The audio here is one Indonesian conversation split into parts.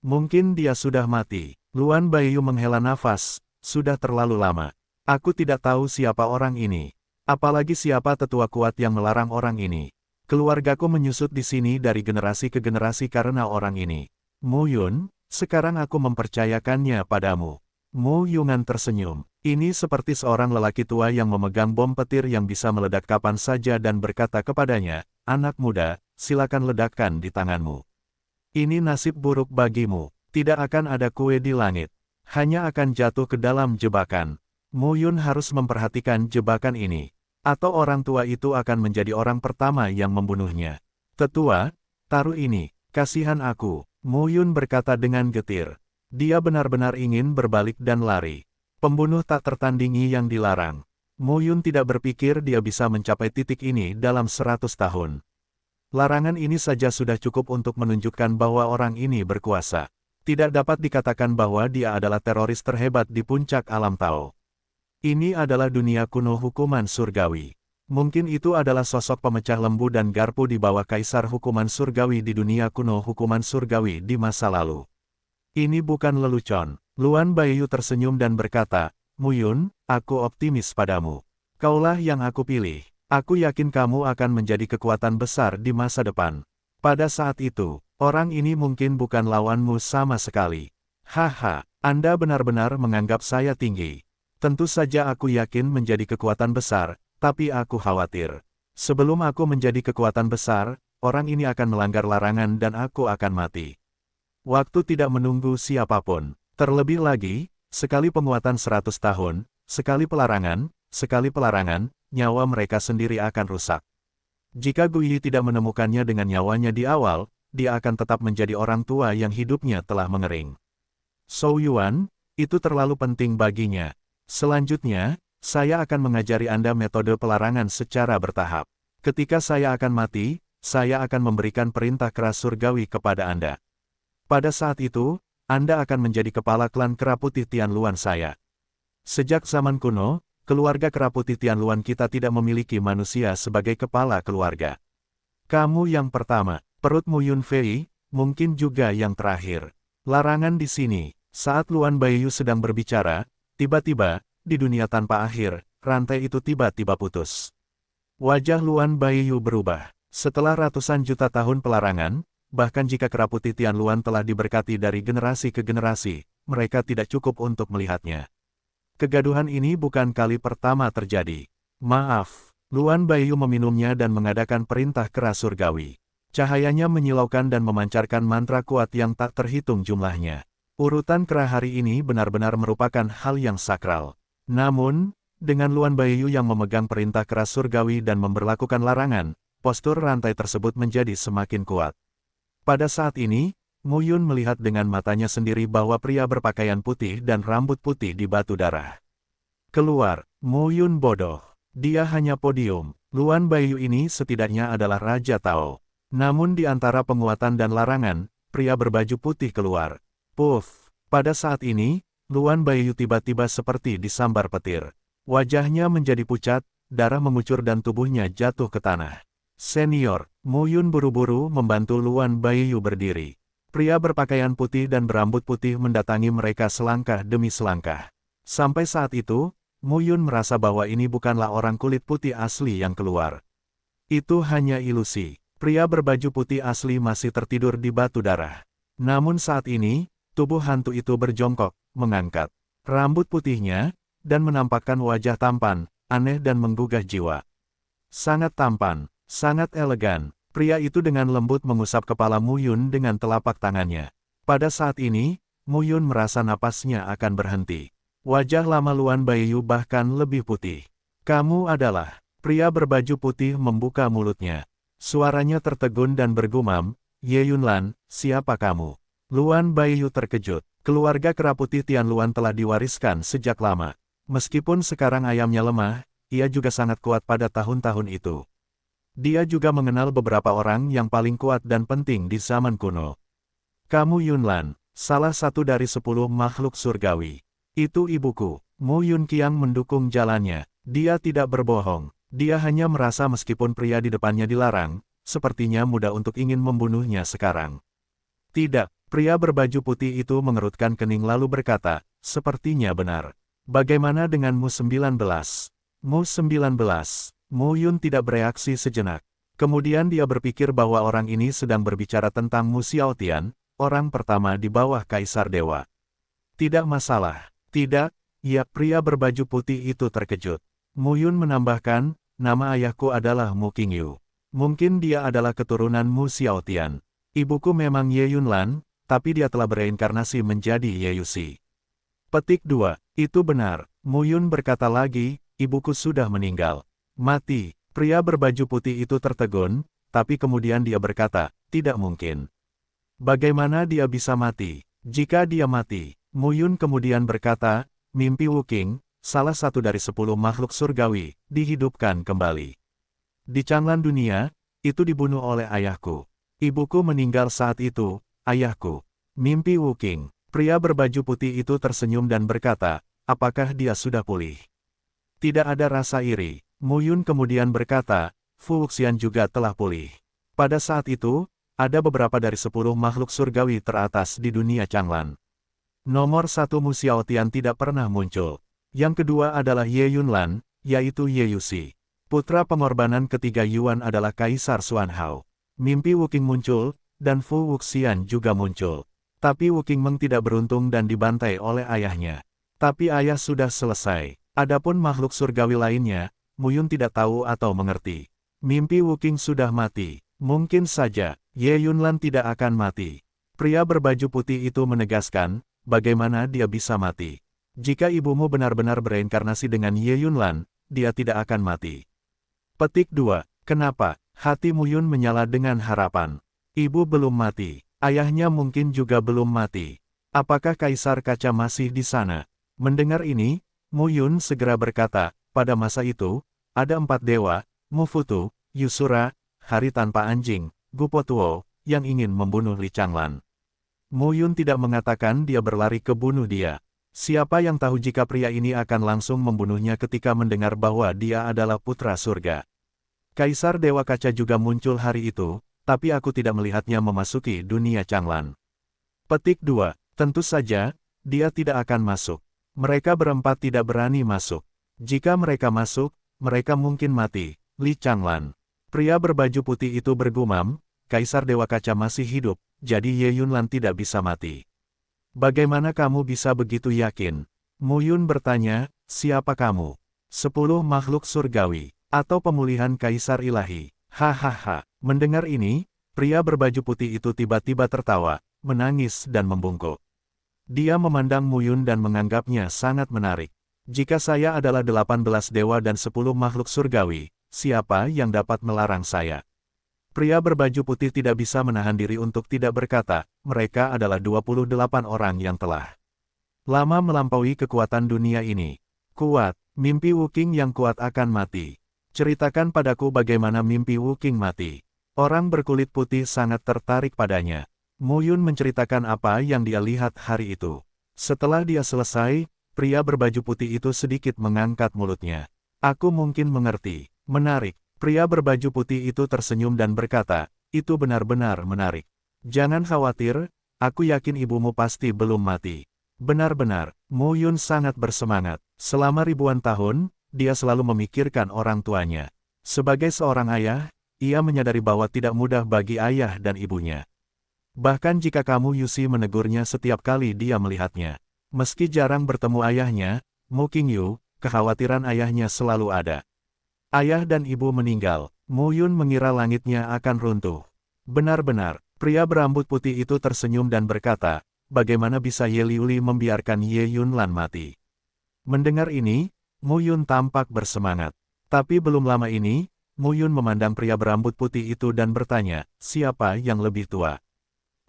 Mungkin dia sudah mati. Luan Baiyu menghela nafas, sudah terlalu lama. Aku tidak tahu siapa orang ini. Apalagi siapa tetua kuat yang melarang orang ini. Keluargaku menyusut di sini dari generasi ke generasi karena orang ini. Mu Yun, sekarang aku mempercayakannya padamu. Mu Yungan tersenyum. Ini seperti seorang lelaki tua yang memegang bom petir yang bisa meledak kapan saja dan berkata kepadanya, "Anak muda, silakan ledakkan di tanganmu. Ini nasib buruk bagimu. Tidak akan ada kue di langit. Hanya akan jatuh ke dalam jebakan." Mu Yun harus memperhatikan jebakan ini. Atau orang tua itu akan menjadi orang pertama yang membunuhnya. "Tetua, taruh ini, kasihan aku." Mu Yun berkata dengan getir. Dia benar-benar ingin berbalik dan lari. Pembunuh tak tertandingi yang dilarang. Mu Yun tidak berpikir dia bisa mencapai titik ini dalam 100 tahun. Larangan ini saja sudah cukup untuk menunjukkan bahwa orang ini berkuasa. Tidak dapat dikatakan bahwa dia adalah teroris terhebat di puncak alam Tao. Ini adalah dunia kuno hukuman surgawi. Mungkin itu adalah sosok pemecah lembu dan garpu di bawah kaisar hukuman surgawi di dunia kuno hukuman surgawi di masa lalu. Ini bukan lelucon. Luan Baiyu tersenyum dan berkata, "Mu Yun, aku optimis padamu. Kaulah yang aku pilih. Aku yakin kamu akan menjadi kekuatan besar di masa depan. Pada saat itu, orang ini mungkin bukan lawanmu sama sekali." "Haha, Anda benar-benar menganggap saya tinggi. Tentu saja aku yakin menjadi kekuatan besar, tapi aku khawatir. Sebelum aku menjadi kekuatan besar, orang ini akan melanggar larangan dan aku akan mati. Waktu tidak menunggu siapapun. Terlebih lagi, sekali penguatan 100 tahun, sekali pelarangan, nyawa mereka sendiri akan rusak. Jika Guyi tidak menemukannya dengan nyawanya di awal, dia akan tetap menjadi orang tua yang hidupnya telah mengering. Zhou Yuan, itu terlalu penting baginya. Selanjutnya, saya akan mengajari Anda metode pelarangan secara bertahap. Ketika saya akan mati, saya akan memberikan perintah keras surgawi kepada Anda. Pada saat itu, Anda akan menjadi kepala klan Kera Putih Tianluan saya. Sejak zaman kuno, keluarga Kera Putih Tianluan kita tidak memiliki manusia sebagai kepala keluarga. Kamu yang pertama, perut Mu Yun Fei, mungkin juga yang terakhir. Larangan di sini." Saat Luan Baiyu sedang berbicara, tiba-tiba, di dunia tanpa akhir, rantai itu tiba-tiba putus. Wajah Luan Baiyu berubah. Setelah ratusan juta tahun pelarangan, bahkan jika Kera Putih Tianluan telah diberkati dari generasi ke generasi, mereka tidak cukup untuk melihatnya. Kegaduhan ini bukan kali pertama terjadi. "Maaf." Luan Baiyu meminumnya dan mengadakan perintah keras surgawi. Cahayanya menyilaukan dan memancarkan mantra kuat yang tak terhitung jumlahnya. Urutan kera hari ini benar-benar merupakan hal yang sakral. Namun, dengan Luan Baiyu yang memegang perintah keras surgawi dan memberlakukan larangan, postur rantai tersebut menjadi semakin kuat. Pada saat ini, Mu Yun melihat dengan matanya sendiri bahwa pria berpakaian putih dan rambut putih di batu darah. Keluar, Mu Yun bodoh. Dia hanya podium. Luan Baiyu ini setidaknya adalah Raja Tao. Namun di antara penguatan dan larangan, pria berbaju putih keluar. Puff. Pada saat ini, Luan Baiyu tiba-tiba seperti disambar petir. Wajahnya menjadi pucat, darah mengucur dan tubuhnya jatuh ke tanah. "Senior." Mu Yun buru-buru membantu Luan Baiyu berdiri. Pria berpakaian putih dan berambut putih mendatangi mereka selangkah demi selangkah. Sampai saat itu, Mu Yun merasa bahwa ini bukanlah orang kulit putih asli yang keluar. Itu hanya ilusi. Pria berbaju putih asli masih tertidur di batu darah. Namun saat ini, tubuh hantu itu berjongkok, mengangkat rambut putihnya, dan menampakkan wajah tampan, aneh dan menggugah jiwa. Sangat tampan. Sangat elegan, pria itu dengan lembut mengusap kepala Mu Yun dengan telapak tangannya. Pada saat ini, Mu Yun merasa napasnya akan berhenti. Wajah lama Luan Baiyu bahkan lebih putih. "Kamu adalah..." Pria berbaju putih membuka mulutnya. Suaranya tertegun dan bergumam, "Ye Yunlan, siapa kamu?" Luan Baiyu terkejut. Keluarga Kera Putih Tianluan telah diwariskan sejak lama. Meskipun sekarang ayamnya lemah, ia juga sangat kuat pada tahun-tahun itu. Dia juga mengenal beberapa orang yang paling kuat dan penting di zaman kuno. "Kamu Yunlan, salah satu dari 10 makhluk surgawi. Itu ibuku." Mu Yun Qiang mendukung jalannya. Dia tidak berbohong. Dia hanya merasa meskipun pria di depannya dilarang, sepertinya mudah untuk ingin membunuhnya sekarang. "Tidak." Pria berbaju putih itu mengerutkan kening lalu berkata, sepertinya benar. Bagaimana dengan Mu 19? Mu 19. Mu Yun tidak bereaksi sejenak. Kemudian dia berpikir bahwa orang ini sedang berbicara tentang Mu Xiaotian, orang pertama di bawah Kaisar Dewa. Tidak masalah. Tidak, ya, pria berbaju putih itu terkejut. Mu Yun menambahkan, nama ayahku adalah Mu Qingyu. Mungkin dia adalah keturunan Mu Xiaotian. Ibuku memang Ye Yunlan, tapi dia telah bereinkarnasi menjadi Ye Yuxi. Petik 2. Itu benar. Mu Yun berkata lagi, ibuku sudah meninggal. Mati. Pria berbaju putih itu tertegun, tapi kemudian dia berkata, tidak mungkin. Bagaimana dia bisa mati? Jika dia mati, Mu Yun kemudian berkata, mimpi Wu Qing, salah satu dari 10 makhluk surgawi, dihidupkan kembali. Di Changlan dunia, itu dibunuh oleh ayahku. Ibuku meninggal saat itu, ayahku. Mimpi Wu Qing. Pria berbaju putih itu tersenyum dan berkata, apakah dia sudah pulih? Tidak ada rasa iri. Mu Yun kemudian berkata, Fu Wuxian juga telah pulih. Pada saat itu, ada beberapa dari 10 makhluk surgawi teratas di dunia Changlan. Nomor 1 Mu Xiaotian tidak pernah muncul. Yang kedua adalah Ye Yunlan, yaitu Ye Yuxi. Putra pengorbanan ketiga Yuan adalah Kaisar Xuanhao. Mimpi Wu Qing muncul, dan Fu Wuxian juga muncul. Tapi Wu Qingmeng tidak beruntung dan dibantai oleh ayahnya. Tapi ayah sudah selesai. Adapun makhluk surgawi lainnya, Mu Yun tidak tahu atau mengerti. Mimpi Wu Qing sudah mati. Mungkin saja, Ye Yunlan tidak akan mati. Pria berbaju putih itu menegaskan, bagaimana dia bisa mati. Jika ibumu benar-benar bereinkarnasi dengan Ye Yunlan, dia tidak akan mati. Petik 2. Kenapa? Hati Mu Yun menyala dengan harapan. Ibu belum mati. Ayahnya mungkin juga belum mati. Apakah Kaisar Kaca masih di sana? Mendengar ini, Mu Yun segera berkata, pada masa itu, ada 4 dewa, Mu Futu, Yusura, Hari Tanpa Anjing, Gupo Tuo, yang ingin membunuh Li Changlan. Mu Yun tidak mengatakan dia berlari ke bunuh dia. Siapa yang tahu jika pria ini akan langsung membunuhnya ketika mendengar bahwa dia adalah putra surga. Kaisar Dewa Kaca juga muncul hari itu, tapi aku tidak melihatnya memasuki dunia Changlan. Petik 2. Tentu saja, dia tidak akan masuk. Mereka berempat tidak berani masuk. Jika mereka masuk, mereka mungkin mati. Li Changlan. Pria berbaju putih itu bergumam, Kaisar Dewa Kaca masih hidup, jadi Ye Yunlan tidak bisa mati. Bagaimana kamu bisa begitu yakin? Mu Yun bertanya, siapa kamu? 10 makhluk surgawi, atau pemulihan Kaisar Ilahi. Hahaha. Mendengar ini, pria berbaju putih itu tiba-tiba tertawa, menangis dan membungkuk. Dia memandang Mu Yun dan menganggapnya sangat menarik. Jika saya adalah 18 dewa dan 10 makhluk surgawi, siapa yang dapat melarang saya? Pria berbaju putih tidak bisa menahan diri untuk tidak berkata, mereka adalah 28 orang yang telah lama melampaui kekuatan dunia ini. Kuat, mimpi Wu Qing yang kuat akan mati. Ceritakan padaku bagaimana mimpi Wu Qing mati. Orang berkulit putih sangat tertarik padanya. Mu Yun menceritakan apa yang dia lihat hari itu. Setelah dia selesai, pria berbaju putih itu sedikit mengangkat mulutnya. Aku mungkin mengerti. Menarik. Pria berbaju putih itu tersenyum dan berkata, itu benar-benar menarik. Jangan khawatir, aku yakin ibumu pasti belum mati. Benar-benar, Mu Yun sangat bersemangat. Selama ribuan tahun, dia selalu memikirkan orang tuanya. Sebagai seorang ayah, ia menyadari bahwa tidak mudah bagi ayah dan ibunya. Bahkan jika kamu Yuxi menegurnya setiap kali dia melihatnya. Meski jarang bertemu ayahnya, Mu Qingyu, kekhawatiran ayahnya selalu ada. Ayah dan ibu meninggal, Mu Yun mengira langitnya akan runtuh. Benar-benar, pria berambut putih itu tersenyum dan berkata, bagaimana bisa Ye Liuli membiarkan Ye Yunlan mati? Mendengar ini, Mu Yun tampak bersemangat. Tapi belum lama ini, Mu Yun memandang pria berambut putih itu dan bertanya, siapa yang lebih tua?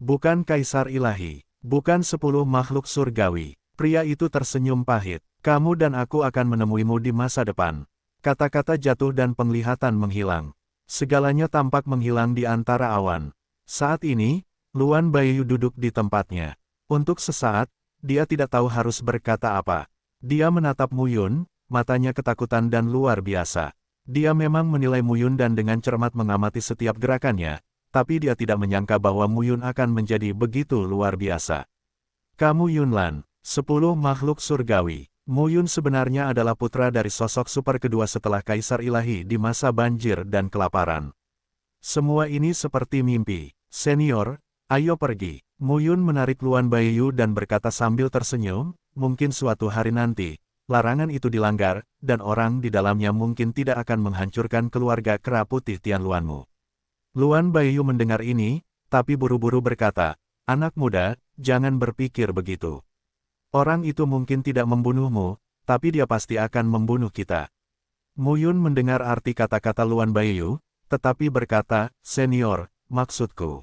Bukan Kaisar Ilahi, bukan 10 makhluk surgawi. Pria itu tersenyum pahit. Kamu dan aku akan menemuimu di masa depan. Kata-kata jatuh dan penglihatan menghilang. Segalanya tampak menghilang di antara awan. Saat ini, Luan Baiyu duduk di tempatnya. Untuk sesaat, dia tidak tahu harus berkata apa. Dia menatap Mu Yun, matanya ketakutan dan luar biasa. Dia memang menilai Mu Yun dan dengan cermat mengamati setiap gerakannya, tapi dia tidak menyangka bahwa Mu Yun akan menjadi begitu luar biasa. Kamu Yunlan, 10 makhluk surgawi. Mu Yun sebenarnya adalah putra dari sosok super kedua setelah Kaisar Ilahi di masa banjir dan kelaparan. Semua ini seperti mimpi. Senior, ayo pergi. Mu Yun menarik Luan Baiyu dan berkata sambil tersenyum, mungkin suatu hari nanti, larangan itu dilanggar, dan orang di dalamnya mungkin tidak akan menghancurkan keluarga kera putih Tianluanmu. Luan Baiyu mendengar ini, tapi buru-buru berkata, anak muda, jangan berpikir begitu. Orang itu mungkin tidak membunuhmu, tapi dia pasti akan membunuh kita. Mu Yun mendengar arti kata-kata Luan Baiyu, tetapi berkata, senior, maksudku.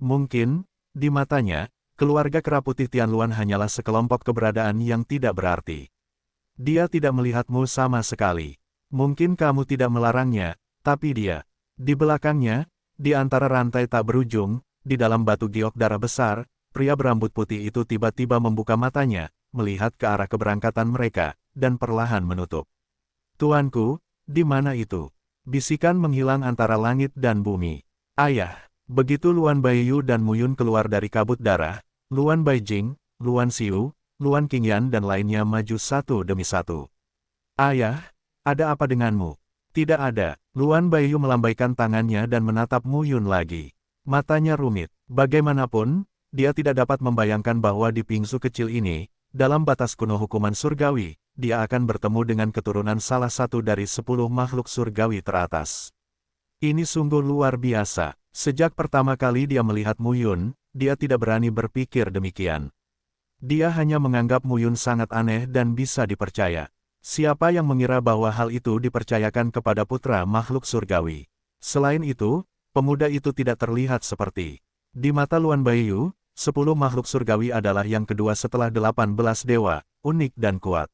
Mungkin, di matanya, keluarga kera putih Tianluan hanyalah sekelompok keberadaan yang tidak berarti. Dia tidak melihatmu sama sekali. Mungkin kamu tidak melarangnya, tapi dia. Di belakangnya, di antara rantai tak berujung, di dalam batu giok darah besar, pria berambut putih itu tiba-tiba membuka matanya, melihat ke arah keberangkatan mereka, dan perlahan menutup. Tuanku, di mana itu? Bisikan menghilang antara langit dan bumi. Ayah, begitu Luan Baiyu dan Mu Yun keluar dari kabut darah, Luan Baijing, Luan Xiu, Luan Qingyan dan lainnya maju satu demi satu. Ayah, ada apa denganmu? Tidak ada. Luan Baiyu melambaikan tangannya dan menatap Mu Yun lagi. Matanya rumit. Bagaimanapun, dia tidak dapat membayangkan bahwa di bingsu kecil ini, dalam batas kuno hukuman surgawi, dia akan bertemu dengan keturunan salah satu dari 10 makhluk surgawi teratas. Ini sungguh luar biasa. Sejak pertama kali dia melihat Mu Yun, dia tidak berani berpikir demikian. Dia hanya menganggap Mu Yun sangat aneh dan bisa dipercaya. Siapa yang mengira bahwa hal itu dipercayakan kepada putra makhluk surgawi? Selain itu, pemuda itu tidak terlihat seperti. Di mata Luan Baiyu, 10 makhluk surgawi adalah yang kedua setelah 18 dewa, unik dan kuat.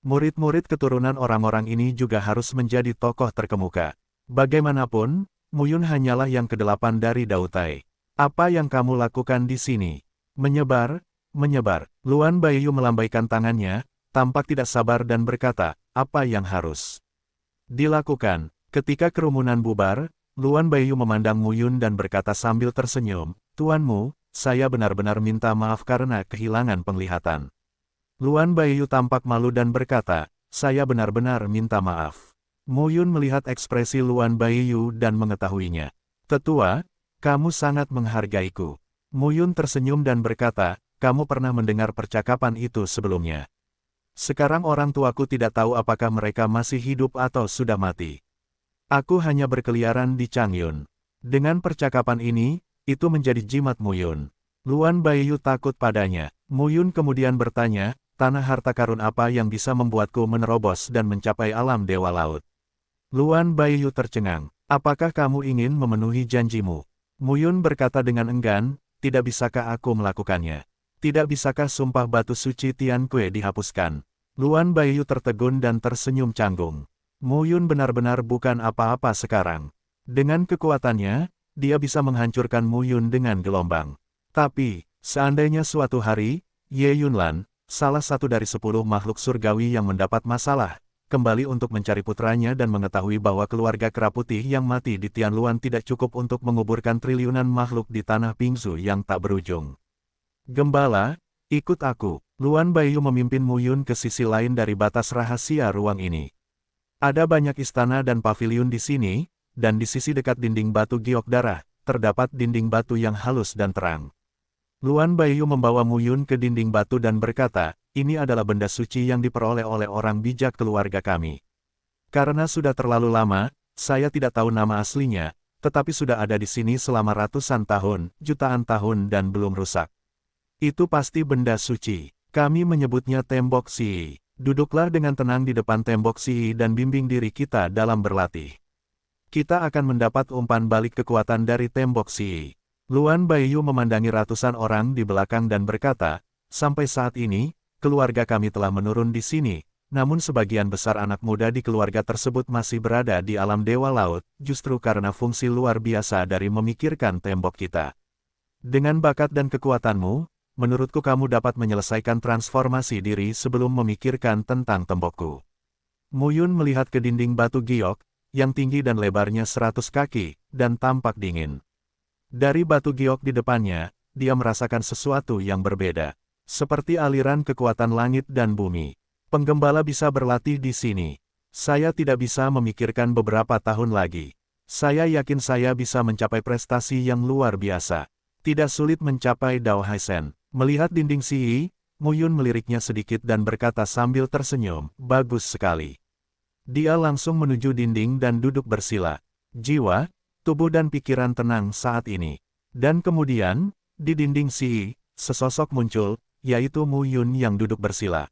Murid-murid keturunan orang-orang ini juga harus menjadi tokoh terkemuka. Bagaimanapun, Mu Yun hanyalah yang ke-8 dari Dao Tai. Apa yang kamu lakukan di sini? Menyebar, menyebar. Luan Baiyu melambaikan tangannya, tampak tidak sabar dan berkata, apa yang harus dilakukan? Ketika kerumunan bubar, Luan Baiyu memandang Mu Yun dan berkata sambil tersenyum, Tuanmu, saya benar-benar minta maaf karena kehilangan penglihatan. Luan Baiyu tampak malu dan berkata, saya benar-benar minta maaf. Mu Yun melihat ekspresi Luan Baiyu dan mengetahuinya. Tetua, kamu sangat menghargaiku. Mu Yun tersenyum dan berkata, kamu pernah mendengar percakapan itu sebelumnya. Sekarang orang tuaku tidak tahu apakah mereka masih hidup atau sudah mati. Aku hanya berkeliaran di Changyun. Dengan percakapan ini, itu menjadi jimat Mu Yun. Luan Baiyu takut padanya. Mu Yun kemudian bertanya, tanah harta karun apa yang bisa membuatku menerobos dan mencapai alam dewa laut? Luan Baiyu tercengang. Apakah kamu ingin memenuhi janjimu? Mu Yun berkata dengan enggan, tidak bisakah aku melakukannya? Tidak bisakah sumpah batu suci Tian Kue dihapuskan? Luan Baiyu tertegun dan tersenyum canggung. Mu Yun benar-benar bukan apa-apa sekarang. Dengan kekuatannya, dia bisa menghancurkan Mu Yun dengan gelombang. Tapi, seandainya suatu hari, Ye Yunlan, salah satu dari 10 makhluk surgawi yang mendapat masalah, kembali untuk mencari putranya dan mengetahui bahwa keluarga kera putih yang mati di Tianluan tidak cukup untuk menguburkan triliunan makhluk di tanah bingsu yang tak berujung. Gembala, ikut aku. Luan Baiyu memimpin Mu Yun ke sisi lain dari batas rahasia ruang ini. Ada banyak istana dan paviliun di sini, dan di sisi dekat dinding batu giok darah, terdapat dinding batu yang halus dan terang. Luan Baiyu membawa Mu Yun ke dinding batu dan berkata, ini adalah benda suci yang diperoleh oleh orang bijak keluarga kami. Karena sudah terlalu lama, saya tidak tahu nama aslinya, tetapi sudah ada di sini selama ratusan tahun, jutaan tahun dan belum rusak. Itu pasti benda suci. Kami menyebutnya tembok Si. Duduklah dengan tenang di depan tembok Si dan bimbing diri kita dalam berlatih. Kita akan mendapat umpan balik kekuatan dari tembok Si. Luan Baiyu memandangi ratusan orang di belakang dan berkata, sampai saat ini, keluarga kami telah menurun di sini, namun sebagian besar anak muda di keluarga tersebut masih berada di alam dewa laut, justru karena fungsi luar biasa dari memikirkan tembok kita. Dengan bakat dan kekuatanmu, menurutku kamu dapat menyelesaikan transformasi diri sebelum memikirkan tentang tembokku. Mu Yun melihat ke dinding batu giok, yang tinggi dan lebarnya 100 kaki, dan tampak dingin. Dari batu giok di depannya, dia merasakan sesuatu yang berbeda. Seperti aliran kekuatan langit dan bumi. Penggembala bisa berlatih di sini. Saya tidak bisa memikirkan beberapa tahun lagi. Saya yakin saya bisa mencapai prestasi yang luar biasa. Tidak sulit mencapai Dao Haisen. Melihat dinding Siyi, Mu Yun meliriknya sedikit dan berkata sambil tersenyum, bagus sekali. Dia langsung menuju dinding dan duduk bersila. Jiwa, tubuh dan pikiran tenang saat ini. Dan kemudian, di dinding Siyi, sesosok muncul, yaitu Mu Yun yang duduk bersila.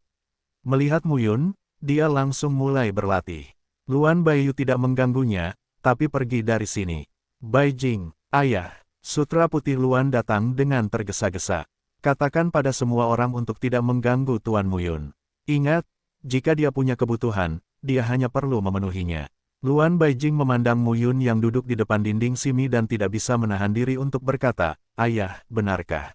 Melihat Mu Yun, dia langsung mulai berlatih. Luan Baiyu tidak mengganggunya, tapi pergi dari sini. Bai Jing, ayah, sutra putih Luan datang dengan tergesa-gesa. Katakan pada semua orang untuk tidak mengganggu Tuan Mu Yun. Ingat, jika dia punya kebutuhan, dia hanya perlu memenuhinya. Luan Baijing memandang Mu Yun yang duduk di depan dinding simi dan tidak bisa menahan diri untuk berkata, ayah, benarkah?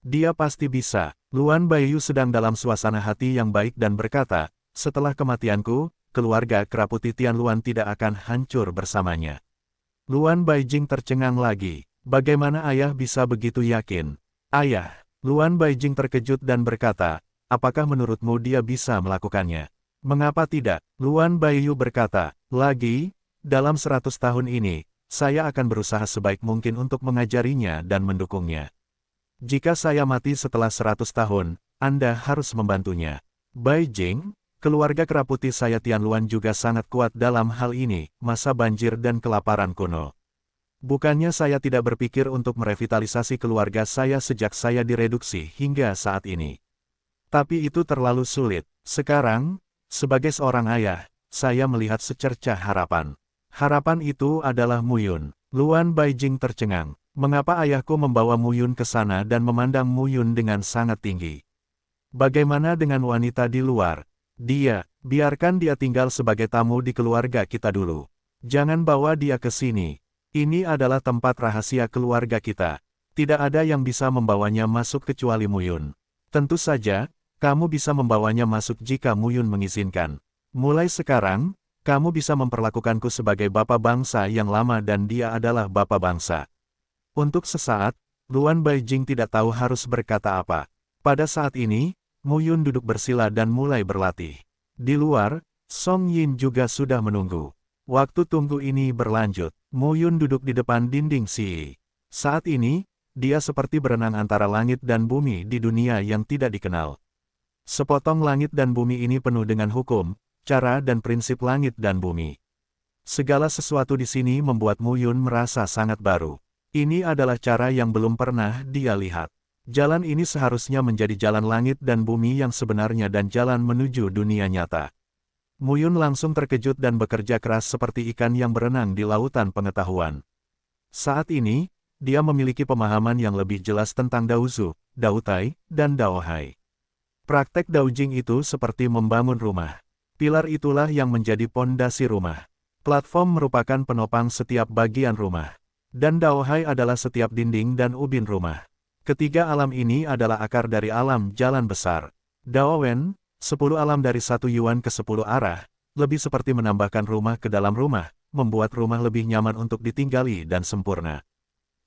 Dia pasti bisa. Luan Baiyu sedang dalam suasana hati yang baik dan berkata, setelah kematianku, keluarga keraputi Tian Luan tidak akan hancur bersamanya. Luan Baijing tercengang lagi. Bagaimana ayah bisa begitu yakin? Ayah. Luan Baijing terkejut dan berkata, apakah menurutmu dia bisa melakukannya? Mengapa tidak? Luan Baiyu berkata, lagi, dalam 100 tahun ini, saya akan berusaha sebaik mungkin untuk mengajarinya dan mendukungnya. Jika saya mati setelah 100 tahun, Anda harus membantunya. Bai Jing, keluarga keraputi saya Tian Luan juga sangat kuat dalam hal ini, masa banjir dan kelaparan kuno. Bukannya saya tidak berpikir untuk merevitalisasi keluarga saya sejak saya direduksi hingga saat ini. Tapi itu terlalu sulit. Sekarang, sebagai seorang ayah, saya melihat secercah harapan. Harapan itu adalah Mu Yun. Luan Baijing tercengang. Mengapa ayahku membawa Mu Yun ke sana dan memandang Mu Yun dengan sangat tinggi? Bagaimana dengan wanita di luar? Biarkan dia tinggal sebagai tamu di keluarga kita dulu. Jangan bawa dia ke sini. Ini adalah tempat rahasia keluarga kita. Tidak ada yang bisa membawanya masuk kecuali Mu Yun. Tentu saja, kamu bisa membawanya masuk jika Mu Yun mengizinkan. Mulai sekarang, kamu bisa memperlakukanku sebagai bapak bangsa yang lama dan dia adalah bapak bangsa. Untuk sesaat, Luan Baijing tidak tahu harus berkata apa. Pada saat ini, Mu Yun duduk bersila dan mulai berlatih. Di luar, Song Yin juga sudah menunggu. Waktu tunggu ini berlanjut. Mu Yun duduk di depan dinding Siyi. Saat ini, dia seperti berenang antara langit dan bumi di dunia yang tidak dikenal. Sepotong langit dan bumi ini penuh dengan hukum, cara dan prinsip langit dan bumi. Segala sesuatu di sini membuat Mu Yun merasa sangat baru. Ini adalah cara yang belum pernah dia lihat. Jalan ini seharusnya menjadi jalan langit dan bumi yang sebenarnya dan jalan menuju dunia nyata. Mu Yun langsung terkejut dan bekerja keras seperti ikan yang berenang di lautan pengetahuan. Saat ini, dia memiliki pemahaman yang lebih jelas tentang Daozu, Daotai, dan Daohai. Praktek Daojing itu seperti membangun rumah. Pilar itulah yang menjadi pondasi rumah. Platform merupakan penopang setiap bagian rumah. Dan Daohai adalah setiap dinding dan ubin rumah. Ketiga alam ini adalah akar dari alam jalan besar. Daowen, 10 alam dari 1 yuan ke 10 arah, lebih seperti menambahkan rumah ke dalam rumah, membuat rumah lebih nyaman untuk ditinggali dan sempurna.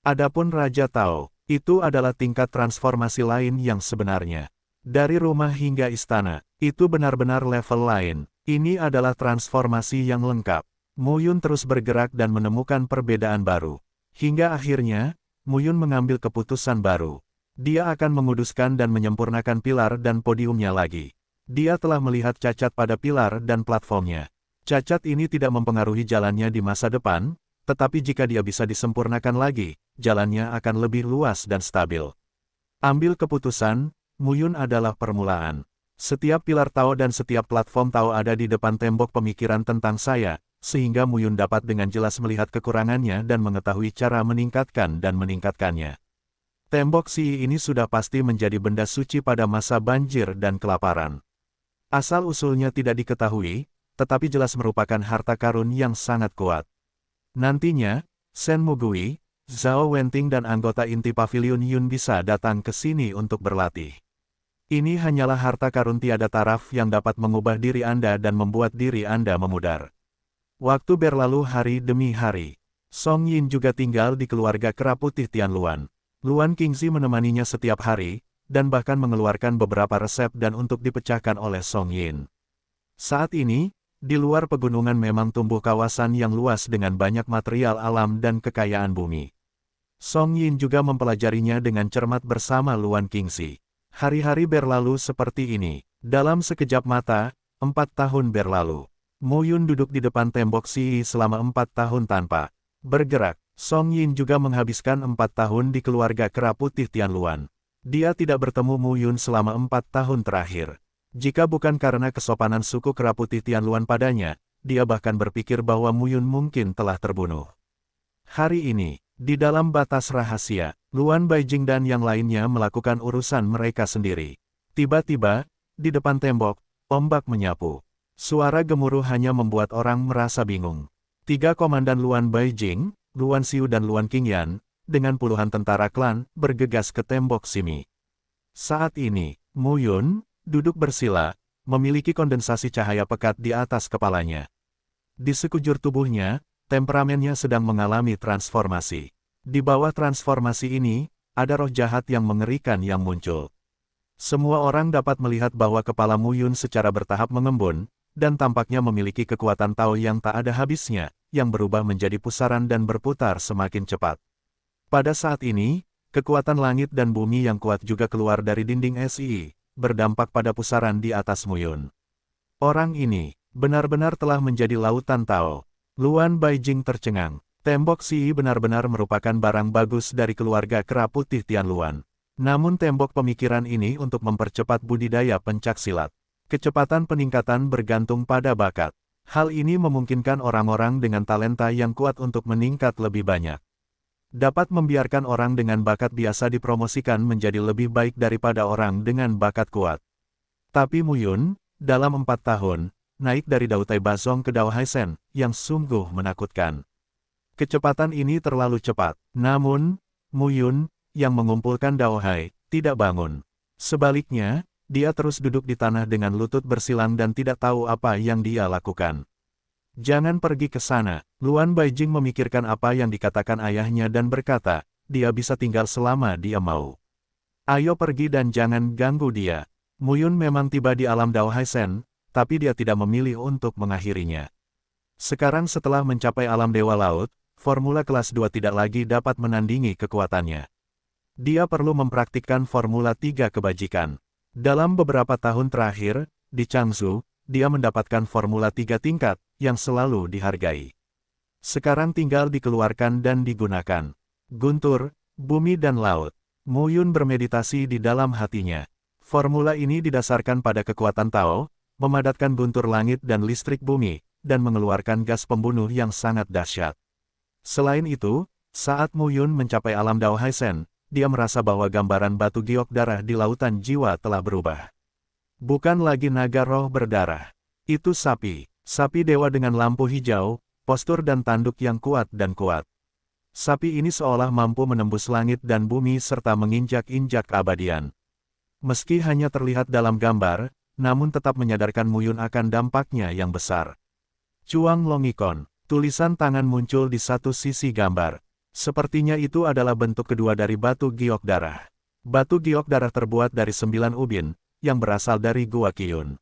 Adapun Raja Tao, itu adalah tingkat transformasi lain yang sebenarnya. Dari rumah hingga istana, itu benar-benar level lain. Ini adalah transformasi yang lengkap. Mu Yun terus bergerak dan menemukan perbedaan baru. Hingga akhirnya, Mu Yun mengambil keputusan baru. Dia akan menguduskan dan menyempurnakan pilar dan podiumnya lagi. Dia telah melihat cacat pada pilar dan platformnya. Cacat ini tidak mempengaruhi jalannya di masa depan, tetapi jika dia bisa disempurnakan lagi, jalannya akan lebih luas dan stabil. Ambil keputusan, Mu Yun adalah permulaan. Setiap pilar Tao dan setiap platform Tao ada di depan tembok pemikiran tentang saya, sehingga Mu Yun dapat dengan jelas melihat kekurangannya dan mengetahui cara meningkatkan dan meningkatkannya. Tembok Siyi ini sudah pasti menjadi benda suci pada masa banjir dan kelaparan. Asal-usulnya tidak diketahui, tetapi jelas merupakan harta karun yang sangat kuat. Nantinya, Shen Mugui, Zhao Wenting dan anggota inti Pavilion Yun bisa datang ke sini untuk berlatih. Ini hanyalah harta karun tiada taraf yang dapat mengubah diri Anda dan membuat diri Anda memudar. Waktu berlalu hari demi hari. Song Yin juga tinggal di keluarga kera putih Tianluan. Luan Qingzi menemaninya setiap hari, dan bahkan mengeluarkan beberapa resep dan untuk dipecahkan oleh Song Yin. Saat ini, di luar pegunungan memang tumbuh kawasan yang luas dengan banyak material alam dan kekayaan bumi. Song Yin juga mempelajarinya dengan cermat bersama Luan Qingzi. Hari-hari berlalu seperti ini. Dalam sekejap mata, 4 tahun berlalu. Mu Yun duduk di depan tembok Xi selama 4 tahun tanpa bergerak. Song Yin juga menghabiskan 4 tahun di keluarga kera putih Tianluan. Dia tidak bertemu Mu Yun selama 4 tahun terakhir. Jika bukan karena kesopanan suku kera putih Tianluan padanya, dia bahkan berpikir bahwa Mu Yun mungkin telah terbunuh. Hari ini, di dalam batas rahasia, Luan Baijing dan yang lainnya melakukan urusan mereka sendiri. Tiba-tiba, di depan tembok, ombak menyapu. Suara gemuruh hanya membuat orang merasa bingung. 3 komandan Luan Baijing, Luan Xiu dan Luan Qingyan, dengan puluhan tentara klan, bergegas ke tembok Simi. Saat ini, Mu Yun, duduk bersila, memiliki kondensasi cahaya pekat di atas kepalanya. Di sekujur tubuhnya, temperamennya sedang mengalami transformasi. Di bawah transformasi ini, ada roh jahat yang mengerikan yang muncul. Semua orang dapat melihat bahwa kepala Mu Yun secara bertahap mengembun, dan tampaknya memiliki kekuatan Tao yang tak ada habisnya, yang berubah menjadi pusaran dan berputar semakin cepat. Pada saat ini, kekuatan langit dan bumi yang kuat juga keluar dari dinding SI, berdampak pada pusaran di atas Mu Yun. Orang ini, benar-benar telah menjadi lautan Tao. Luan Baijing tercengang. Tembok Xi benar-benar merupakan barang bagus dari keluarga kera putih Tianluan. Namun tembok pemikiran ini untuk mempercepat budidaya pencaksilat. Kecepatan peningkatan bergantung pada bakat. Hal ini memungkinkan orang-orang dengan talenta yang kuat untuk meningkat lebih banyak. Dapat membiarkan orang dengan bakat biasa dipromosikan menjadi lebih baik daripada orang dengan bakat kuat. Tapi Mu Yun, dalam 4 tahun, naik dari Dao Tai Bazong ke Dao Haisen, yang sungguh menakutkan. Kecepatan ini terlalu cepat. Namun, Mu Yun, yang mengumpulkan Dao Hai, tidak bangun. Sebaliknya, dia terus duduk di tanah dengan lutut bersilang dan tidak tahu apa yang dia lakukan. Jangan pergi ke sana. Luan Baijing memikirkan apa yang dikatakan ayahnya dan berkata, dia bisa tinggal selama dia mau. Ayo pergi dan jangan ganggu dia. Mu Yun memang tiba di alam Dao Haisen, tapi dia tidak memilih untuk mengakhirinya. Sekarang setelah mencapai alam Dewa Laut, formula kelas 2 tidak lagi dapat menandingi kekuatannya. Dia perlu mempraktikkan formula 3 kebajikan. Dalam beberapa tahun terakhir, di Changzhou, dia mendapatkan formula 3 tingkat, yang selalu dihargai. Sekarang tinggal dikeluarkan dan digunakan. Guntur, bumi dan laut. Mu Yun bermeditasi di dalam hatinya. Formula ini didasarkan pada kekuatan Tao, memadatkan guntur langit dan listrik bumi, dan mengeluarkan gas pembunuh yang sangat dahsyat. Selain itu, saat Mu Yun mencapai alam Dao Haisen, dia merasa bahwa gambaran batu giok darah di lautan jiwa telah berubah. Bukan lagi naga roh berdarah. Itu sapi. Sapi dewa dengan lampu hijau, postur dan tanduk yang kuat dan kuat. Sapi ini seolah mampu menembus langit dan bumi serta menginjak-injak keabadian. Meski hanya terlihat dalam gambar, namun tetap menyadarkan Mu Yun akan dampaknya yang besar. Chuang Longikon. Tulisan tangan muncul di satu sisi gambar. Sepertinya itu adalah bentuk kedua dari batu giok darah. Batu giok darah terbuat dari 9 ubin, yang berasal dari Gua Qiyun.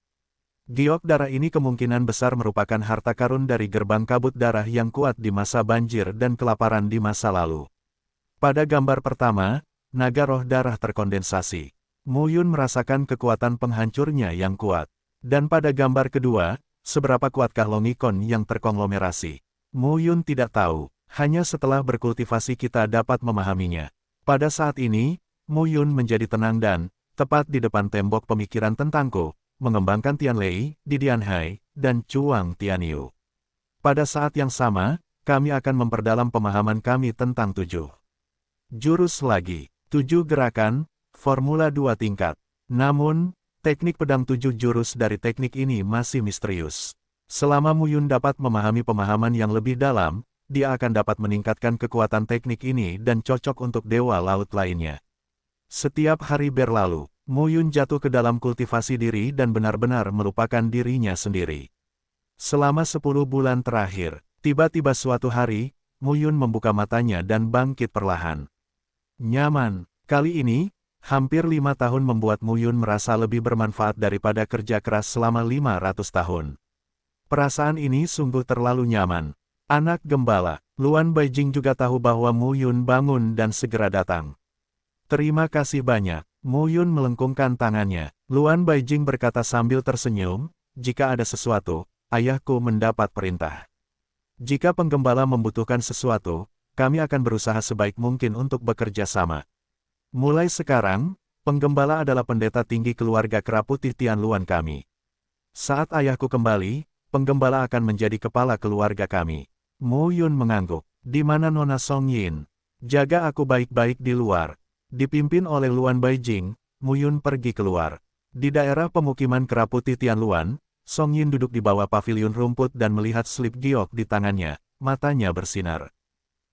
Giok darah ini kemungkinan besar merupakan harta karun dari gerbang kabut darah yang kuat di masa banjir dan kelaparan di masa lalu. Pada gambar pertama, naga roh darah terkondensasi. Mu Yun merasakan kekuatan penghancurnya yang kuat. Dan pada gambar kedua, seberapa kuatkah Longikon yang terkonglomerasi? Mu Yun tidak tahu. Hanya setelah berkultivasi kita dapat memahaminya. Pada saat ini, Mu Yun menjadi tenang dan, tepat di depan tembok pemikiran tentangku, mengembangkan Tianlei, Didianhai, dan Chuang Tianyu. Pada saat yang sama, kami akan memperdalam pemahaman kami tentang 7 jurus lagi, 7 gerakan, formula 2 tingkat. Namun, teknik pedang 7 jurus dari teknik ini masih misterius. Selama Mu Yun dapat memahami pemahaman yang lebih dalam, dia akan dapat meningkatkan kekuatan teknik ini dan cocok untuk dewa laut lainnya. Setiap hari berlalu, Mu Yun jatuh ke dalam kultivasi diri dan benar-benar melupakan dirinya sendiri. Selama 10 bulan terakhir, tiba-tiba suatu hari, Mu Yun membuka matanya dan bangkit perlahan. Nyaman. Kali ini, hampir 5 tahun membuat Mu Yun merasa lebih bermanfaat daripada kerja keras selama 500 tahun. Perasaan ini sungguh terlalu nyaman. Anak gembala, Luan Baijing juga tahu bahwa Mu Yun bangun dan segera datang. Terima kasih banyak. Mu Yun melengkungkan tangannya. Luan Baijing berkata sambil tersenyum, jika ada sesuatu, ayahku mendapat perintah. Jika penggembala membutuhkan sesuatu, kami akan berusaha sebaik mungkin untuk bekerja sama. Mulai sekarang, penggembala adalah pendeta tinggi keluarga kera putih Tian Luan kami. Saat ayahku kembali, penggembala akan menjadi kepala keluarga kami. Mu Yun mengangguk. Di mana Nona Song Yin? Jaga aku baik-baik di luar. Dipimpin oleh Luan Baijing, Mu Yun pergi keluar. Di daerah pemukiman kera putih Tian Luan, Song Yin duduk di bawah pavilion rumput dan melihat slip giok di tangannya, matanya bersinar.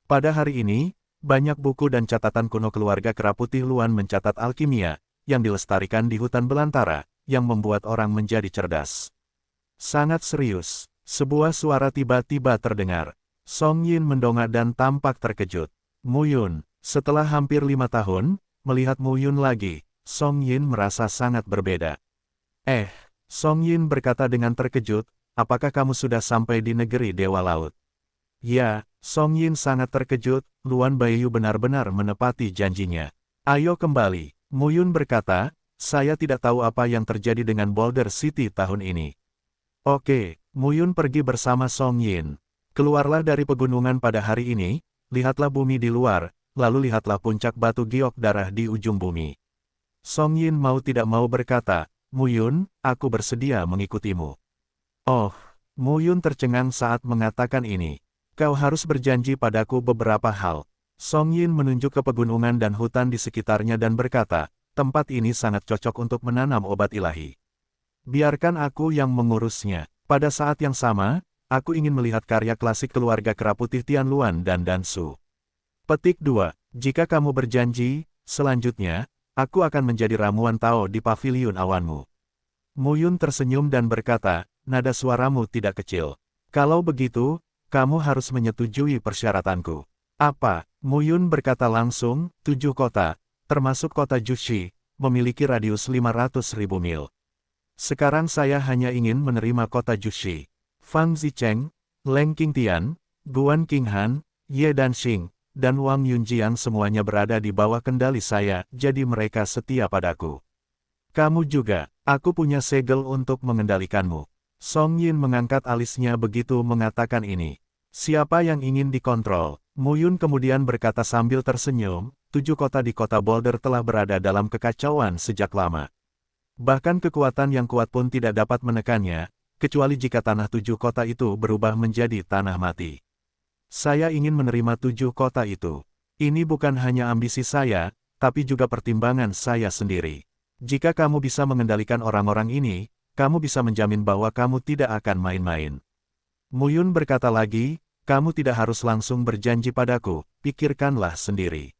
Pada hari ini, banyak buku dan catatan kuno keluarga kera putih Luan mencatat alkimia, yang dilestarikan di hutan belantara, yang membuat orang menjadi cerdas. Sangat serius, sebuah suara tiba-tiba terdengar. Song Yin mendongak dan tampak terkejut. Mu Yun, setelah hampir 5 tahun, melihat Mu Yun lagi, Song Yin merasa sangat berbeda. Song Yin berkata dengan terkejut, apakah kamu sudah sampai di negeri Dewa Laut? Ya, Song Yin sangat terkejut, Luan Baiyu benar-benar menepati janjinya. Ayo kembali, Mu Yun berkata, saya tidak tahu apa yang terjadi dengan Boulder City tahun ini. Oke, Mu Yun pergi bersama Song Yin. Keluarlah dari pegunungan pada hari ini, lihatlah bumi di luar, lalu lihatlah puncak batu giok darah di ujung bumi. Song Yin mau tidak mau berkata, Mu Yun, aku bersedia mengikutimu. Oh, Mu Yun tercengang saat mengatakan ini. Kau harus berjanji padaku beberapa hal. Song Yin menunjuk ke pegunungan dan hutan di sekitarnya dan berkata, tempat ini sangat cocok untuk menanam obat ilahi. Biarkan aku yang mengurusnya. Pada saat yang sama, aku ingin melihat karya klasik keluarga kera putih Tian Luan dan Dansu. Petik 2. Jika kamu berjanji, selanjutnya, aku akan menjadi ramuan Tao di pavilion awanmu. Mu Yun tersenyum dan berkata, nada suaramu tidak kecil. Kalau begitu, kamu harus menyetujui persyaratanku. Apa? Mu Yun berkata langsung, 7 kota, termasuk kota Jushi, memiliki radius 500.000 mil. Sekarang saya hanya ingin menerima kota Jushi. Fang Zicheng, Leng Qingtian, Guan Qinghan, Ye Danxing, dan Wang Yunjiang semuanya berada di bawah kendali saya, jadi mereka setia padaku. Kamu juga, aku punya segel untuk mengendalikanmu. Song Yin mengangkat alisnya begitu mengatakan ini. Siapa yang ingin dikontrol? Mu Yun kemudian berkata sambil tersenyum, 7 kota di kota Boulder telah berada dalam kekacauan sejak lama. Bahkan kekuatan yang kuat pun tidak dapat menekannya, kecuali jika tanah 7 kota itu berubah menjadi tanah mati. Saya ingin menerima 7 kota itu. Ini bukan hanya ambisi saya, tapi juga pertimbangan saya sendiri. Jika kamu bisa mengendalikan orang-orang ini, kamu bisa menjamin bahwa kamu tidak akan main-main. Mu Yun berkata lagi, kamu tidak harus langsung berjanji padaku, pikirkanlah sendiri.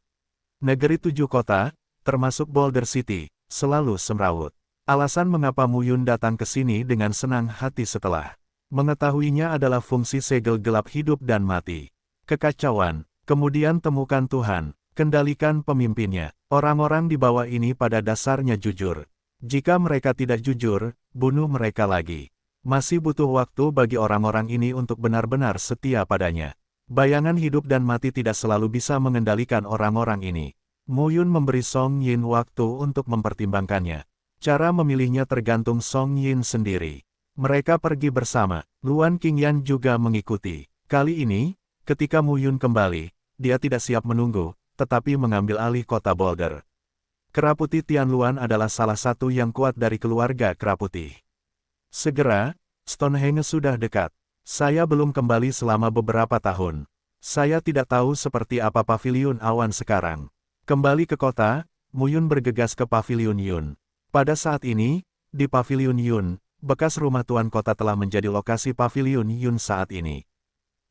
Negeri 7 kota, termasuk Boulder City, selalu semrawut. Alasan mengapa Mu Yun datang ke sini dengan senang hati setelah mengetahuinya adalah fungsi segel gelap hidup dan mati. Kekacauan, kemudian temukan Tuhan, kendalikan pemimpinnya. Orang-orang di bawah ini pada dasarnya jujur. Jika mereka tidak jujur, bunuh mereka lagi. Masih butuh waktu bagi orang-orang ini untuk benar-benar setia padanya. Bayangan hidup dan mati tidak selalu bisa mengendalikan orang-orang ini. Mu Yun memberi Song Yin waktu untuk mempertimbangkannya. Cara memilihnya tergantung Song Yin sendiri. Mereka pergi bersama, Luan Qingyan juga mengikuti. Kali ini, ketika Mu Yun kembali, dia tidak siap menunggu, tetapi mengambil alih kota Boulder. Kera putih Tian Luan adalah salah satu yang kuat dari keluarga kera putih. Segera, Stonehenge sudah dekat. Saya belum kembali selama beberapa tahun. Saya tidak tahu seperti apa pavilion awan sekarang. Kembali ke kota, Mu Yun bergegas ke pavilion Yun. Pada saat ini, di pavilion Yun, bekas rumah tuan kota telah menjadi lokasi pavilion Yun saat ini.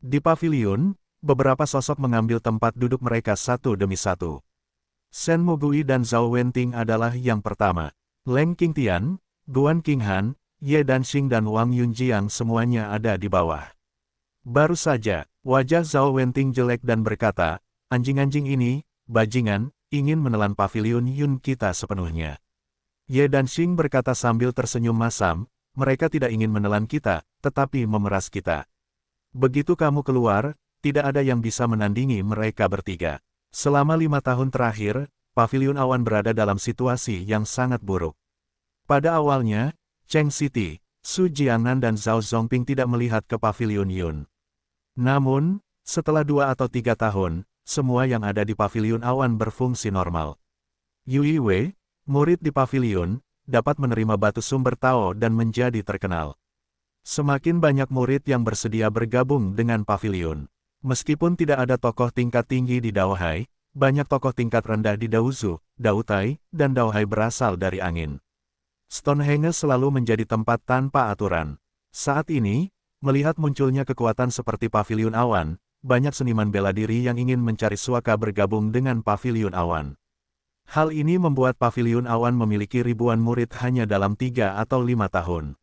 Di pavilion, beberapa sosok mengambil tempat duduk mereka satu demi satu. Shen Mogui dan Zhao Wenting adalah yang pertama. Leng Qingtian, Guan Qinghan, Ye Danxing dan Wang Yunjiang semuanya ada di bawah. Baru saja, Wajah Zhao Wenting jelek dan berkata, anjing-anjing ini, bajingan, ingin menelan paviliun Yun kita sepenuhnya. Ye dan Xing berkata sambil tersenyum masam, mereka tidak ingin menelan kita, tetapi memeras kita. Begitu kamu keluar, tidak ada yang bisa menandingi mereka bertiga. Selama 5 tahun terakhir, paviliun awan berada dalam situasi yang sangat buruk. Pada awalnya, Cheng Siti, Su Jiangnan dan Zhao Zongping tidak melihat ke paviliun Yun. Namun, setelah 2 atau 3 tahun, semua yang ada di paviliun awan berfungsi normal. Yui Wei, murid di paviliun, dapat menerima batu sumber Tao dan menjadi terkenal. Semakin banyak murid yang bersedia bergabung dengan paviliun. Meskipun tidak ada tokoh tingkat tinggi di Daohai, banyak tokoh tingkat rendah di Daozu, Daotai, dan Daohai berasal dari angin. Stonehenge selalu menjadi tempat tanpa aturan. Saat ini, melihat munculnya kekuatan seperti paviliun awan, banyak seniman bela diri yang ingin mencari suaka bergabung dengan paviliun awan. Hal ini membuat paviliun awan memiliki ribuan murid hanya dalam 3 atau 5 tahun.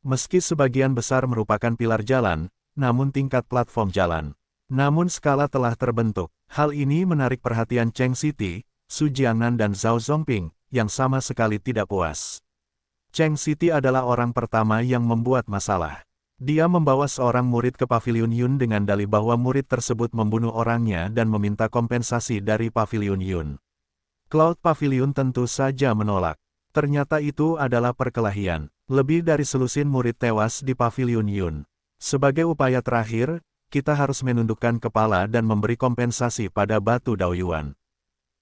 Meski sebagian besar merupakan pilar jalan, namun tingkat platform jalan. Namun skala telah terbentuk. Hal ini menarik perhatian Cheng Siti, Su Jiangnan dan Zhao Zongping, yang sama sekali tidak puas. Cheng Siti adalah orang pertama yang membuat masalah. Dia membawa seorang murid ke paviliun Yun dengan dalih bahwa murid tersebut membunuh orangnya dan meminta kompensasi dari paviliun Yun. Cloud Pavilion tentu saja menolak. Ternyata itu adalah perkelahian. Lebih dari selusin murid tewas di paviliun Yun. Sebagai upaya terakhir, kita harus menundukkan kepala dan memberi kompensasi pada batu Daoyuan.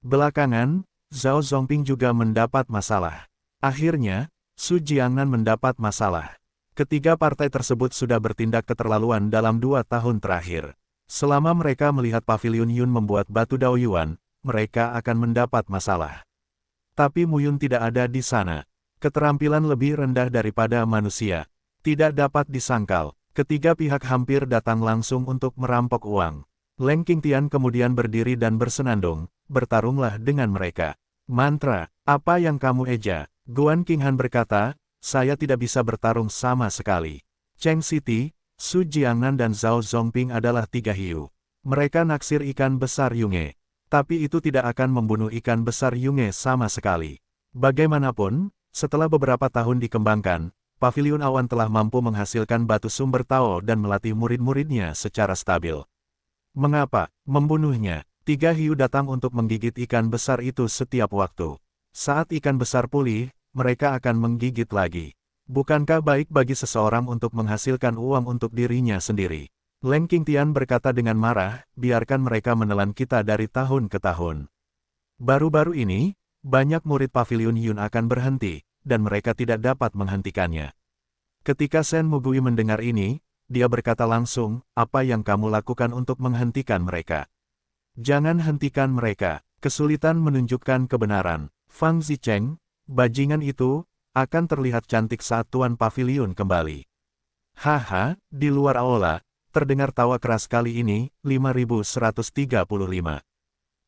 Belakangan, Zhao Zongping juga mendapat masalah. Akhirnya, Su Jiangnan mendapat masalah. Ketiga partai tersebut sudah bertindak keterlaluan dalam 2 tahun terakhir. Selama mereka melihat paviliun Yun membuat batu Daoyuan, mereka akan mendapat masalah. Tapi Muyun tidak ada di sana. Keterampilan lebih rendah daripada manusia. Tidak dapat disangkal. Ketiga pihak hampir datang langsung untuk merampok uang. Leng Qingtian kemudian berdiri dan bersenandung, bertarunglah dengan mereka. Mantra, apa yang kamu eja? Guan Qinghan berkata, saya tidak bisa bertarung sama sekali. Cheng Siti, Su Jiangnan dan Zhao Zongping adalah 3 hiu. Mereka naksir ikan besar Yunge. Tapi itu tidak akan membunuh ikan besar Yunge sama sekali. Bagaimanapun, setelah beberapa tahun dikembangkan, paviliun awan telah mampu menghasilkan batu sumber Tao dan melatih murid-muridnya secara stabil. Mengapa membunuhnya? 3 hiu datang untuk menggigit ikan besar itu setiap waktu. Saat ikan besar pulih, mereka akan menggigit lagi. Bukankah baik bagi seseorang untuk menghasilkan uang untuk dirinya sendiri? Leng Qingtian berkata dengan marah, biarkan mereka menelan kita dari tahun ke tahun. Baru-baru ini, banyak murid paviliun Yun akan berhenti, dan mereka tidak dapat menghentikannya. Ketika Shen Mugui mendengar ini, dia berkata langsung, apa yang kamu lakukan untuk menghentikan mereka? Jangan hentikan mereka. Kesulitan menunjukkan kebenaran. Fang Zicheng, bajingan itu, akan terlihat cantik saat Tuan Paviliun kembali. Haha, di luar aula, terdengar tawa keras kali ini, 5135.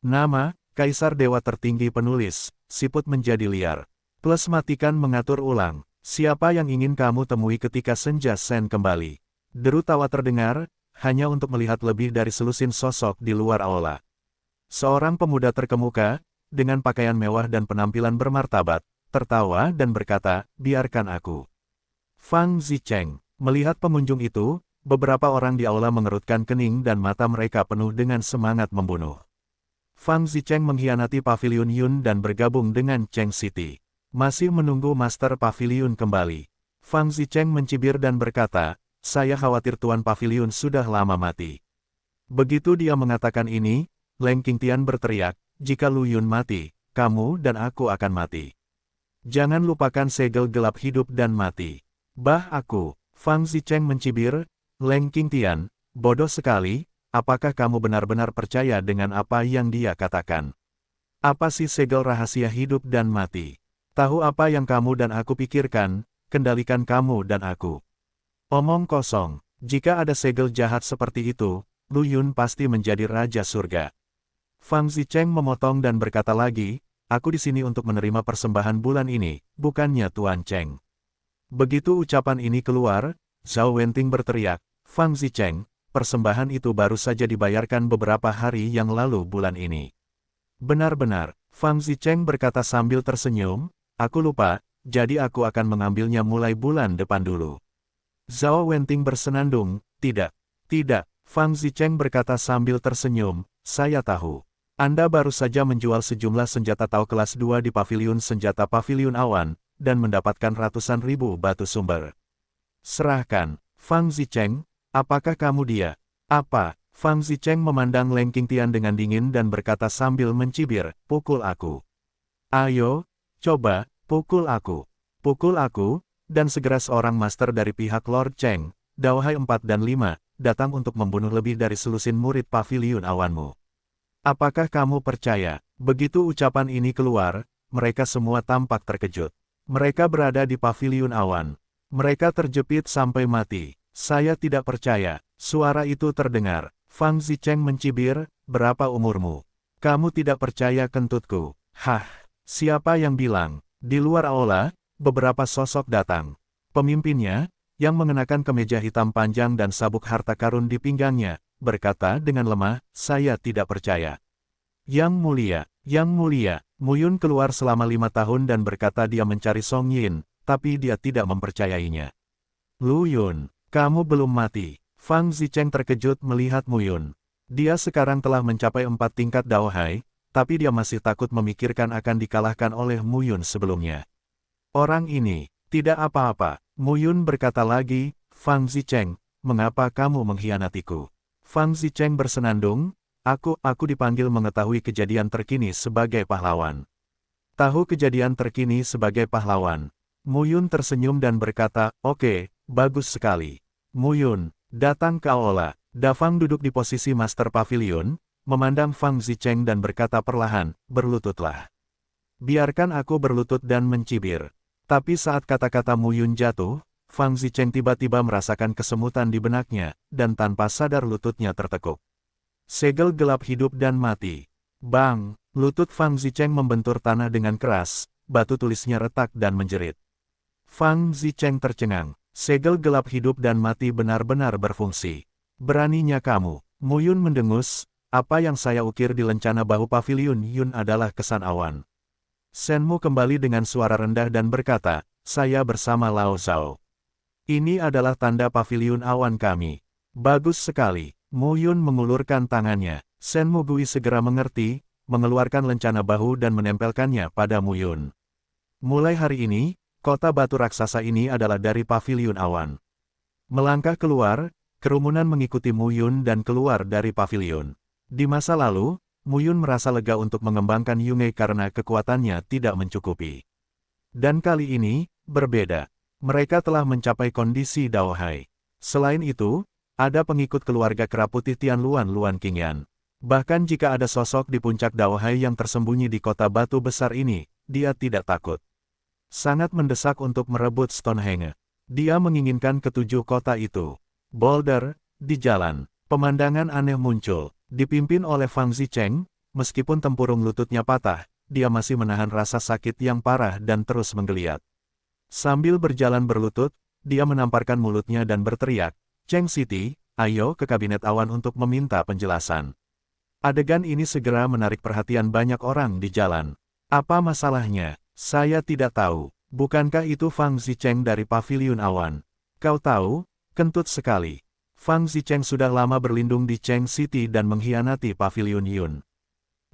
Nama, Kaisar Dewa Tertinggi Penulis, siput menjadi liar. Plus matikan mengatur ulang, siapa yang ingin kamu temui ketika senja Sen kembali. Deru tawa terdengar, hanya untuk melihat lebih dari selusin sosok di luar aula. Seorang pemuda terkemuka, dengan pakaian mewah dan penampilan bermartabat, tertawa dan berkata, biarkan aku. Fang Zicheng, melihat pengunjung itu, beberapa orang di aula mengerutkan kening dan mata mereka penuh dengan semangat membunuh. Fang Zicheng mengkhianati paviliun Yun dan bergabung dengan Cheng Siti. Masih menunggu Master Paviliun kembali. Fang Zicheng mencibir dan berkata, saya khawatir Tuan Paviliun sudah lama mati. Begitu dia mengatakan ini, Leng Qingtian berteriak, jika Lu Yun mati, kamu dan aku akan mati. Jangan lupakan segel gelap hidup dan mati. Bah aku, Fang Zicheng mencibir, Leng Qingtian, bodoh sekali, apakah kamu benar-benar percaya dengan apa yang dia katakan? Apa sih segel rahasia hidup dan mati? Tahu apa yang kamu dan aku pikirkan, kendalikan kamu dan aku. Omong kosong, jika ada segel jahat seperti itu, Lu Yun pasti menjadi Raja Surga. Fang Zicheng memotong dan berkata lagi, aku di sini untuk menerima persembahan bulan ini, bukannya Tuan Cheng. Begitu ucapan ini keluar, Zhao Wenting berteriak, Fang Zicheng, persembahan itu baru saja dibayarkan beberapa hari yang lalu bulan ini. Benar-benar, Fang Zicheng berkata sambil tersenyum, aku lupa, jadi aku akan mengambilnya mulai bulan depan dulu. Zhao Wenting bersenandung, tidak. Tidak, Fang Zicheng berkata sambil tersenyum, saya tahu. Anda baru saja menjual sejumlah senjata Tao kelas 2 di paviliun senjata Paviliun Awan, dan mendapatkan ratusan ribu batu sumber. Serahkan, Fang Zicheng, apakah kamu dia? Apa? Fang Zicheng memandang Leng Qingtian dengan dingin dan berkata sambil mencibir, pukul aku. Ayo, coba, pukul aku. Pukul aku, dan segera seorang master dari pihak Lord Cheng, Daohai 4 dan 5, datang untuk membunuh lebih dari selusin murid Paviliun Awanmu. Apakah kamu percaya? Begitu ucapan ini keluar, mereka semua tampak terkejut. Mereka berada di Paviliun Awan. Mereka terjepit sampai mati. Saya tidak percaya. Suara itu terdengar. Fang Zicheng mencibir, berapa umurmu? Kamu tidak percaya kentutku? Hah, siapa yang bilang? Di luar aula, beberapa sosok datang. Pemimpinnya, yang mengenakan kemeja hitam panjang dan sabuk harta karun di pinggangnya, berkata dengan lemah, saya tidak percaya. Yang mulia, Mu Yun keluar selama 5 tahun dan berkata dia mencari Song Yin, tapi dia tidak mempercayainya. Lu Yun, kamu belum mati. Fang Zicheng terkejut melihat Mu Yun. Dia sekarang telah mencapai 4 tingkat Daohai, tapi dia masih takut memikirkan akan dikalahkan oleh Mu Yun sebelumnya. Orang ini, tidak apa-apa, Mu Yun berkata lagi, Fang Zicheng, mengapa kamu mengkhianatiku? Fang Zicheng bersenandung, aku dipanggil mengetahui kejadian terkini sebagai pahlawan. Tahu kejadian terkini sebagai pahlawan. Mu Yun tersenyum dan berkata, oke, bagus sekali. Mu Yun, datang ke aula. Da Fang duduk di posisi Master Pavilion, memandang Fang Zicheng dan berkata perlahan, berlututlah. Biarkan aku berlutut dan mencibir. Tapi saat kata-kata Mu Yun jatuh, Fang Zicheng tiba-tiba merasakan kesemutan di benaknya, dan tanpa sadar lututnya tertekuk. Segel gelap hidup dan mati. Bang, lutut Fang Zicheng membentur tanah dengan keras, batu tulisnya retak dan menjerit. Fang Zicheng tercengang. Segel gelap hidup dan mati benar-benar berfungsi. Beraninya kamu, Mu Yun mendengus, apa yang saya ukir di lencana bahu Paviliun Yun adalah kesan awan. Shenmu kembali dengan suara rendah dan berkata, saya bersama Lao Zhao. Ini adalah tanda Paviliun Awan kami. Bagus sekali. Mu Yun mengulurkan tangannya. Shenmu Gui segera mengerti, mengeluarkan lencana bahu dan menempelkannya pada Mu Yun. Mulai hari ini, kota batu raksasa ini adalah dari Paviliun Awan. Melangkah keluar, kerumunan mengikuti Mu Yun dan keluar dari pavilion. Di masa lalu, Mu Yun merasa lega untuk mengembangkan Yunge karena kekuatannya tidak mencukupi. Dan kali ini, berbeda. Mereka telah mencapai kondisi Daohai. Selain itu, ada pengikut keluarga kera putih Tianluan Luan Qingyan. Bahkan jika ada sosok di puncak Daohai yang tersembunyi di kota batu besar ini, dia tidak takut. Sangat mendesak untuk merebut Stonehenge. Dia menginginkan ketujuh kota itu. Boulder, di jalan, pemandangan aneh muncul, dipimpin oleh Fang Zicheng, meskipun tempurung lututnya patah, dia masih menahan rasa sakit yang parah dan terus menggeliat. Sambil berjalan berlutut, dia menamparkan mulutnya dan berteriak, Cheng City, ayo ke kabinet awan untuk meminta penjelasan. Adegan ini segera menarik perhatian banyak orang di jalan. Apa masalahnya? Saya tidak tahu. Bukankah itu Fang Zicheng dari Paviliun Awan? Kau tahu? Kentut sekali. Fang Zicheng sudah lama berlindung di Cheng City dan mengkhianati Paviliun Yun.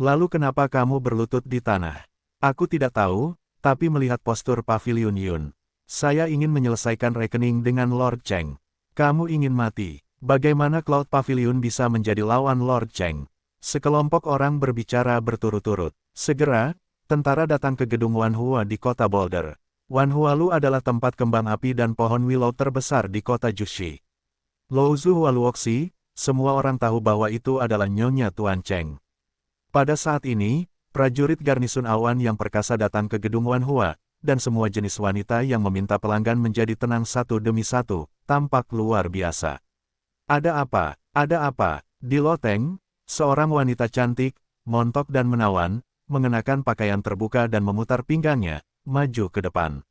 Lalu kenapa kamu berlutut di tanah? Aku tidak tahu, tapi melihat postur Paviliun Yun. Saya ingin menyelesaikan rekening dengan Lord Cheng. Kamu ingin mati. Bagaimana Cloud Pavilion bisa menjadi lawan Lord Cheng? Sekelompok orang berbicara berturut-turut. Segera, tentara datang ke gedung Wanhua di kota Boulder. Wanhualu adalah tempat kembang api dan pohon willow terbesar di kota Jushi. Louzu Hualuoxi, semua orang tahu bahwa itu adalah Nyonya Tuan Cheng. Pada saat ini, prajurit garnisun awan yang perkasa datang ke gedung Wanhua, dan semua jenis wanita yang meminta pelanggan menjadi tenang satu demi satu, tampak luar biasa. Ada apa? Ada apa? Di loteng, seorang wanita cantik, montok dan menawan, mengenakan pakaian terbuka dan memutar pinggangnya, maju ke depan.